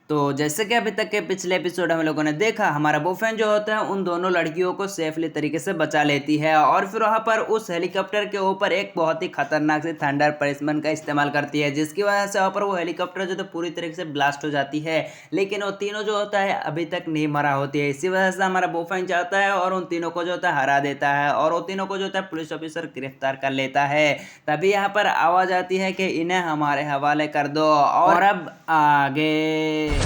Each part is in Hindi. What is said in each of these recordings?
तो जैसे कि अभी तक के पिछले एपिसोड हम लोगों ने देखा, हमारा बॉयफ्रेंड जो होता है उन दोनों लड़कियों को सेफली तरीके से बचा लेती है और फिर वहां पर उस हेलीकॉप्टर के ऊपर एक बहुत ही खतरनाक सी थंडर परिस्मन का इस्तेमाल करती है, जिसकी वजह से वहां पर वो हेलीकॉप्टर जो तो पूरी तरीके से ब्लास्ट हो जाती है। लेकिन वो तीनों जो होता है अभी तक नहीं मरा होती है। इसी वजह से हमारा बॉयफ्रेंड जाता है और उन तीनों को जो होता है हरा देता है और वो तीनों को जो होता है पुलिस ऑफिसर गिरफ्तार कर लेता है। तभी यहाँ पर आवाज आती है कि इन्हें हमारे हवाले कर दो। और अब आगे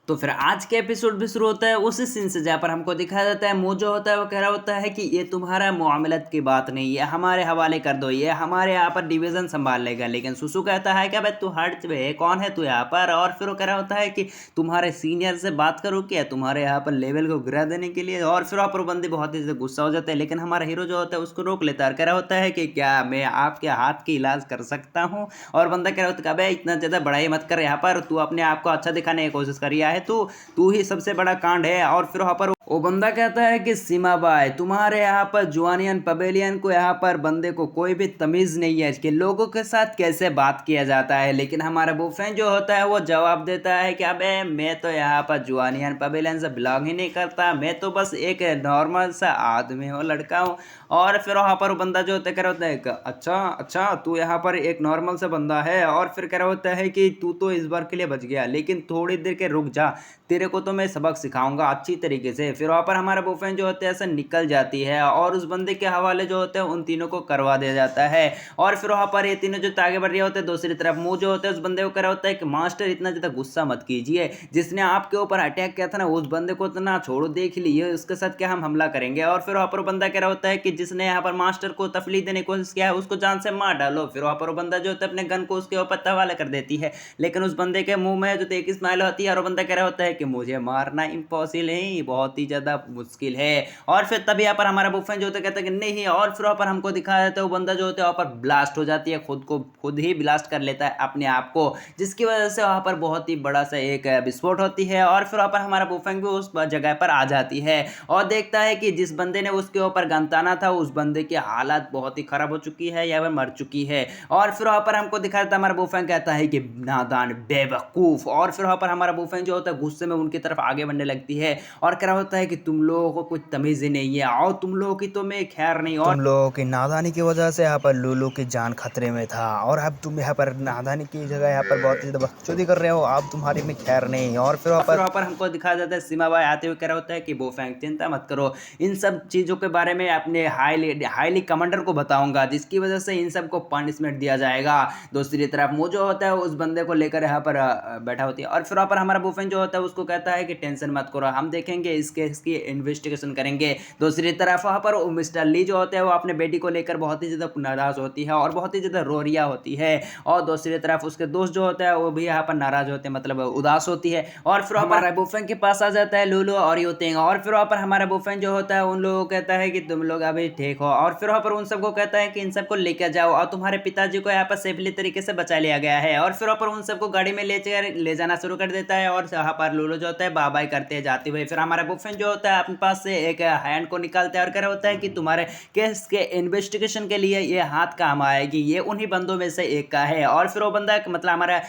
तो फिर आज के एपिसोड भी शुरू होता है उसी सीन से, जहाँ पर हमको दिखाया जाता है मुंह जो होता है वो कह रहा होता है कि ये तुम्हारा मुआमलत की बात नहीं है, हमारे हवाले कर दो, ये हमारे यहाँ पर डिवीजन संभाल लेगा। लेकिन सुसु कहता है कि भाई तू हट बे, कौन है तू यहाँ पर। और फिर वो कह रहा होता है कि तुम्हारे सीनियर से बात करो क्या, तुम्हारे यहाँ पर लेवल को गिरा देने के लिए। और फिर वहाँ पर बंदे बहुत ही गुस्सा हो जाते हैं, लेकिन हमारा हीरो जो होता है उसको रोक लेता है और कह रहा होता है कि क्या मैं आपके हाथ की इलाज कर सकता हूँ। और बंदा कह रहा होता है भाई इतना ज़्यादा बड़ाई मत कर, यहाँ पर तू अपने आप को अच्छा दिखाने की कोशिश कर रहा है, तू ही सबसे बड़ा कांड है। और फिर वहां पर वो बंदा कहता है कि सीमा बाई, तुम्हारे यहाँ पर जुआनियन पवेलियन को यहाँ पर बंदे को कोई भी तमीज नहीं है कि लोगों के साथ कैसे बात किया जाता है। लेकिन हमारा बॉयफ्रेंड जो होता है वो जवाब देता है कि अबे मैं तो यहाँ पर जुआनियन पवेलियन से बिलोंग ही नहीं करता, मैं तो बस एक नॉर्मल सा आदमी हूँ, लड़का हूँ। और फिर वहाँ पर वो बंदा जो होता है कह रहा होता है कि अच्छा अच्छा तू यहाँ पर एक नॉर्मल सा बंदा है। और फिर कह रहा होता है कि तू तो इस बार के लिए बच गया, लेकिन थोड़ी देर के रुक जा, तेरे को तो मैं सबक सिखाऊंगा अच्छी तरीके से। फिर वहाँ पर हमारा बॉयफ्रेंड जो होता है ऐसा निकल जाती है और उस बंदे के हवाले जो होते हैं उन तीनों को करवा दिया जाता है। और फिर वहाँ पर ये तीनों जो आगे बढ़ रहे होते हैं, दूसरी तरफ मुंह जो होता है उस बंदे को कह रहा होता है कि मास्टर इतना ज़्यादा गुस्सा मत कीजिए, जिसने आपके ऊपर अटैक किया था ना उस बंदे को इतना छोड़ो, देख लिए उसके साथ क्या हम हमला करेंगे। और फिर वहाँ पर बंदा कह रहा होता है कि जिसने यहाँ पर मास्टर को तफली देने की कोशिश किया है उसको जान से मार डालो। फिर वहाँ पर वो बंदा जो होता है अपने गन को उसके ऊपर हवाले कर देती है, लेकिन उस बंदे के मुंह में जो एक स्माइल होती है और वो बंदा कह रहा होता है कि मुझे मारना इम्पॉसिबल है, बहुत ही ज़्यादा मुश्किल है। और फिर तभी यहाँ पर हमारा बॉयफ्रेंड जो होता है कहता है कि नहीं। और फिर वहाँ पर हमको दिखाया जाता है वो बंदा जो होता है वहाँ पर ब्लास्ट हो जाती है, खुद को खुद ही ब्लास्ट कर लेता है अपने आप को, जिसकी वजह से वहाँ पर बहुत ही बड़ा सा एक विस्फोट होती है। और फिर वहाँ पर हमारा बॉयफ्रेंड भी उस जगह पर आ जाती है और देखता है कि जिस बंदे ने उसके ऊपर गन ताना था उस बंदे की हालत बहुत ही खराब हो चुकी है या वह मर चुकी है। और फिर वहाँ पर हमको दिखाया था हमारा बॉयफ्रेंड कहता है कि नादान बेवकूफ़। और फिर वहाँ पर हमारा बॉयफ्रेंड जो होता है गुस्से में उनकी तरफ आगे बढ़ने लगती है और कह रहा होता है कि तुम लोगों को कुछ तमीज़ ही नहीं है और तुम लोगों की तो मैं खैर नहीं। और तुम लोगों की नादानी की वजह से यहाँ पर लूलू की जान खतरे में था और अब तुम यहाँ पर नादानी की जगह यहाँ पर बहुत ही ज़्यादा बकचोदी कर रहे हो, अब तुम्हारी में खैर नहीं। और फिर वहाँ पर हमको दिखाया जाता है सीमा बाई आते हुए कह रहा होता है कि बॉयफ्रेंड चिंता मत करो, इन सब चीज़ों के बारे में अपने हाईली हाईली कमांडर को बताऊंगा, जिसकी वजह से इन सबको पनिशमेंट दिया जाएगा। दूसरी तरफ वो जो होता है उस बंदे को लेकर यहाँ पर बैठा होती है और फिर वहाँ पर हमारा बॉयफ्रेंड जो होता है उसको कहता है कि टेंशन मत करो, हम देखेंगे इस केस की इन्वेस्टिगेशन करेंगे। दूसरी तरफ वहाँ पर मिस्टर ली जो होते हैं वो अपने बेटी को लेकर बहुत ही ज़्यादा नाराज़ होती है और बहुत ही ज़्यादा रो रिया होती है। और दूसरी तरफ उसके दोस्त जो होता है वो भी यहाँ पर नाराज़ होते हैं, मतलब उदास होती है। और फिर वहाँ पर हमारा बॉयफ्रेंड के पास आ जाता है लूलू और यूतिंग। और फिर वहाँ पर हमारा बॉयफ्रेंड जो होता है उन लोगों को कहता है कि तुम लोग अभी ठीक हो। और फिर वहाँ पर उन सबको कहता है कि इन सबको लेकर जाओ और तुम्हारे पिताजी को यहाँ पर सेफली तरीके से बचा लिया गया है। और फिर वहाँ पर उन सबको गाड़ी में ले जाना शुरू कर देता है और यहाँ पर लूलू जो होता है बाय बाय करते हैं जाते हुए। फिर हमारा बॉयफ्रेंड जो होता है अपने पास से एक हैंड को निकालता है और कह रहा होता है कि तुम्हारे केस के इन्वेस्टिगेशन के लिए ये हाथ काम आएगी, ये उन्हीं बंदों में से एक का है। और फिर वो बंदा मतलब हमारा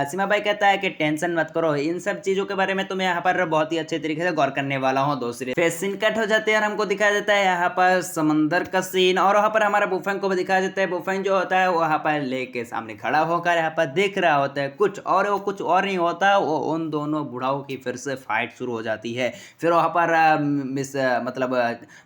सीमा भाई कहता है कि टेंशन मत करो, इन सब चीज़ों के बारे में तो मैं यहाँ पर बहुत ही अच्छे तरीके से गौर करने वाला हूँ। दूसरे फिर सीन कट हो जाते हैं और हमको दिखाया जाता है यहाँ पर समंदर का सीन और वहाँ पर हमारा बॉयफ्रेंड को भी दिखाया जाता है। बॉयफ्रेंड जो होता है वहाँ पर लेक के सामने खड़ा होकर यहाँ पर देख रहा होता है कुछ और, वो कुछ और नहीं होता, वो उन दोनों बुढ़ाओं की फिर से फाइट शुरू हो जाती है। फिर वहाँ पर मिस मतलब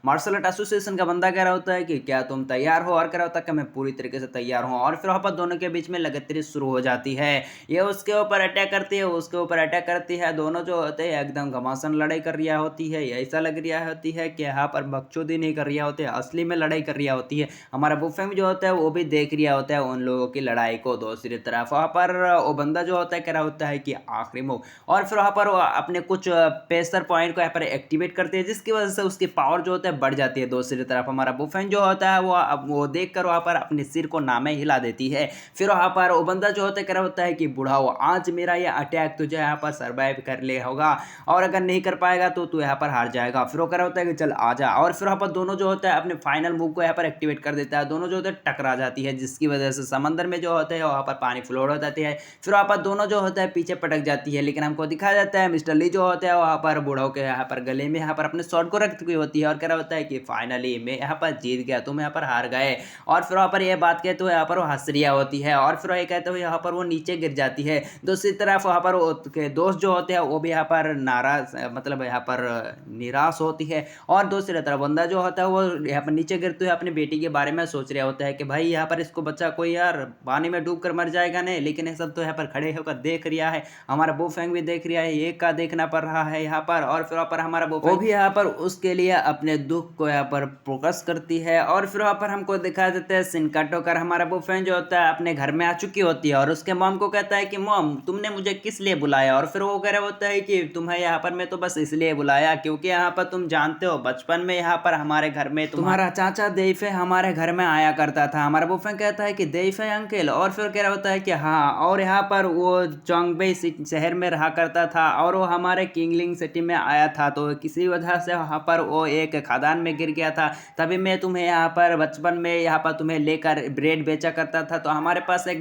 मार्शल आर्ट एसोसिएशन का बंदा कह रहा होता है कि क्या तुम तैयार हो, और कह रहा होता है कि मैं पूरी तरीके से तैयार हूँ। और फिर वहाँ पर दोनों के बीच में लगातार शुरू हो जाती है, ये उसके ऊपर अटैक करती है, उसके ऊपर अटैक करती है, दोनों जो होते हैं एकदम घमासान लड़ाई कर रही होती है। ऐसा लग रहा होती है कि यहाँ पर बकचोदी नहीं कर रही होती है, असली में लड़ाई कर रही होती है। हमारा बॉयफ्रेंड जो होता है वो भी देख रहा होता है उन लोगों की लड़ाई को। दूसरी तरफ वहाँ पर वो बंदा जो होता है कह रहा होता है कि आखिरी मूव। और फिर वहाँ पर वो अपने कुछ प्रेशर पॉइंट को यहाँ पर एक्टिवेट करती है, जिसकी वजह से उसकी पावर जो होता है बढ़ जाती है। दूसरी तरफ हमारा बुफेन जो होता है वो देख कर वहाँ पर अपने सिर को नामे हिला देती है। फिर वहाँ पर वो बंदा जो होता है कह रहा होता है कि बुढ़ाओ, आज मेरा ये अटैक तुझे यहाँ पर सर्वाइव कर ले होगा, और अगर नहीं कर पाएगा तो तू यहाँ पर हार जाएगा। फिर वो कह रहा होता है कि चल आ जा, और फिर वहाँ पर दोनों जो होता है अपने फाइनल मूव को यहाँ पर एक्टिवेट कर देता है। दोनों जो होता है टकरा जाती है, जिसकी वजह से समंदर में जो होते हैं वहाँ पर पानी फ्लोट हो जाती है। फिर वहाँ पर दोनों जो होता है पीछे पटक जाती है, लेकिन हमको दिखाया जाता है मिस्टर ली जो होता है वहाँ पर बूढ़ों के यहाँ पर गले में यहाँ पर अपने शॉट को रख चुकी होती है, और कह रहा होता है कि फाइनली मैं यहाँ पर जीत गया, तुम यहाँ पर हार गए। और फिर वहाँ पर यह बात कहते हुए यहाँ पर वो हंसरिया होती है, और फिर ये कहते हुए यहाँ पर वो नीचे गिर जाती है। दूसरी तरफ वहाँ पर वो के दोस्त जो होते हैं वो भी यहाँ पर नाराज, मतलब यहाँ पर निराश होती है। और दूसरी तरफ बंदा जो होता है वो यहाँ पर नीचे गिरते हुए अपनी बेटी के बारे में सोच रहा होता है कि भाई यहाँ पर इसको बच्चा कोई यार पानी में डूब कर मर जाएगा नहीं, लेकिन ये सब तो यहाँ पर खड़े होकर देख रिया है, हमारा बुफेंग भी देख रिया है, ये का देखना पड़ रहा है यहाँ पर। और फिर वहाँ पर हमारा बुफेंग वो भी यहाँ पर उसके लिए अपने दुख को यहाँ पर फोकस करती है। और फिर वहाँ पर हमको दिखा देते हैं सीन कट होकर हमारा बुफेंग जो होता है अपने घर में आ चुकी होती है, और उसके मॉम को कहता है कि मॉम तुमने मुझे किस लिए बुलाया। और फिर वो कह रहा होता है कि तुम्हें यहाँ पर मैं तो बस इसलिए बुलाया क्योंकि यहाँ पर तुम जानते हो बचपन में यहाँ पर हमारे घर में तुम्हारा चाचा देइफे हमारे घर में आया करता था। हमारा बुफेंग कहता है कि देइफे अंकल, और फिर कह रहा होता है कि हाँ, और यहाँ पर वो चोंगबे शहर में रहा करता था, और वो हमारे किंगलिंग सिटी में आया था, तो किसी वजह से वहाँ पर वो एक खदान में गिर गया था, तभी मैं तुम्हें यहाँ पर बचपन में यहाँ पर तुम्हें लेकर ब्रेड बेचा करता था। तो हमारे पास एक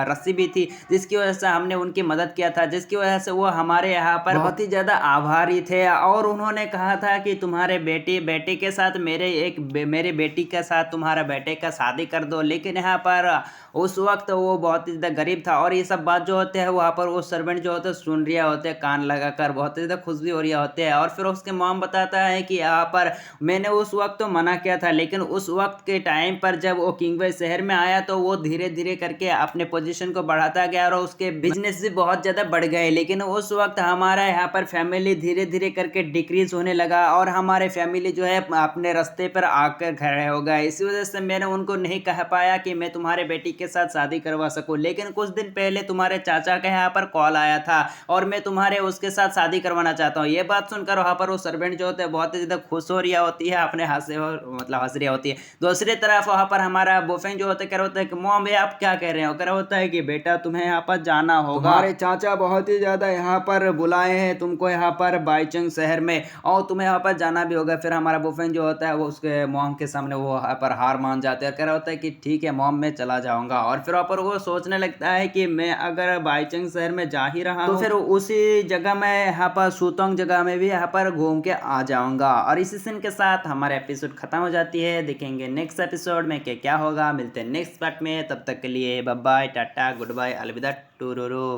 रस्सी भी थी जिसकी वजह से हमने उनकी मदद किया था, जिसकी वजह से वो हमारे यहाँ पर बहुत ही ज़्यादा आभारी थे। और उन्होंने कहा था कि तुम्हारे बेटी के साथ मेरी बेटी के साथ तुम्हारा बेटे का शादी कर दो। लेकिन यहाँ पर उस वक्त वो बहुत ही ज़्यादा गरीब था, और ये सब बात जो होते हैं वहाँ पर वो सर्वेंट जो होते हैं सुन रिया होते हैं कान लगाकर, बहुत ही ज़्यादा खुश भी हो रहा होते हैं। और फिर उसके मॉम बताता है कि यहाँ पर मैंने उस वक्त तो मना किया था, लेकिन उस वक्त के टाइम पर जब वो किंगवे शहर में आया तो वो धीरे धीरे करके अपने पोजीशन को बढ़ाता गया, और उसके बिजनेस भी बहुत ज़्यादा बढ़ गए। लेकिन उस वक्त हमारा यहाँ पर फैमिली धीरे धीरे करके डिक्रीज होने लगा, और हमारे फैमिली जो है अपने रास्ते पर आकर खड़े हो गए। इसी वजह से मैंने उनको नहीं कह पाया कि मैं तुम्हारे बेटी के साथ शादी करवा सकूं। लेकिन कुछ दिन पहले तुम्हारे चाचा के यहाँ पर कॉल आया था, और मैं तुम्हारे उसके साथ शादी करवाना चाहता हूँ। ये बात सुनकर वहाँ पर वो सर्वेंट जो होते हैं बहुत ही ज़्यादा खुश हो रही होती है, अपने हंस रही होती है। दूसरी तरफ वहाँ पर हमारा बुफेंग जो होता है कह रहा होता है कि मॉम ये आप क्या कह रहे हो। कह रहा होता है कि बेटा तुम्हें यहाँ पर जाना होगा, तुम्हारे चाचा बहुत ही ज़्यादा यहाँ पर बुलाए हैं तुमको यहाँ पर बाईचंग शहर में, और तुम्हें यहाँ पर जाना भी होगा। फिर हमारा बुफेंग जो होता है वो उसके मॉम के सामने वो यहाँ पर हार मान जाते हैं, कह रहा होता है कि ठीक है मॉम मैं चला जाऊँगा। और फिर वहाँ पर वो सोचने लगता है कि मैं अगर बाईचंग शहर में जा ही रहा तो फिर उसी जगह मैं यहाँ पर सूतोंग जगह में भी यहाँ पर घूम के आ जाऊँगा। और इसी सीन के साथ हमारा एपिसोड खत्म हो जाती है। देखेंगे नेक्स्ट एपिसोड में क्या होगा, मिलते हैं नेक्स्ट पार्ट में। तब तक के लिए बाय बाय, टाटा, गुड बाय, अलविदा, टूरूरू।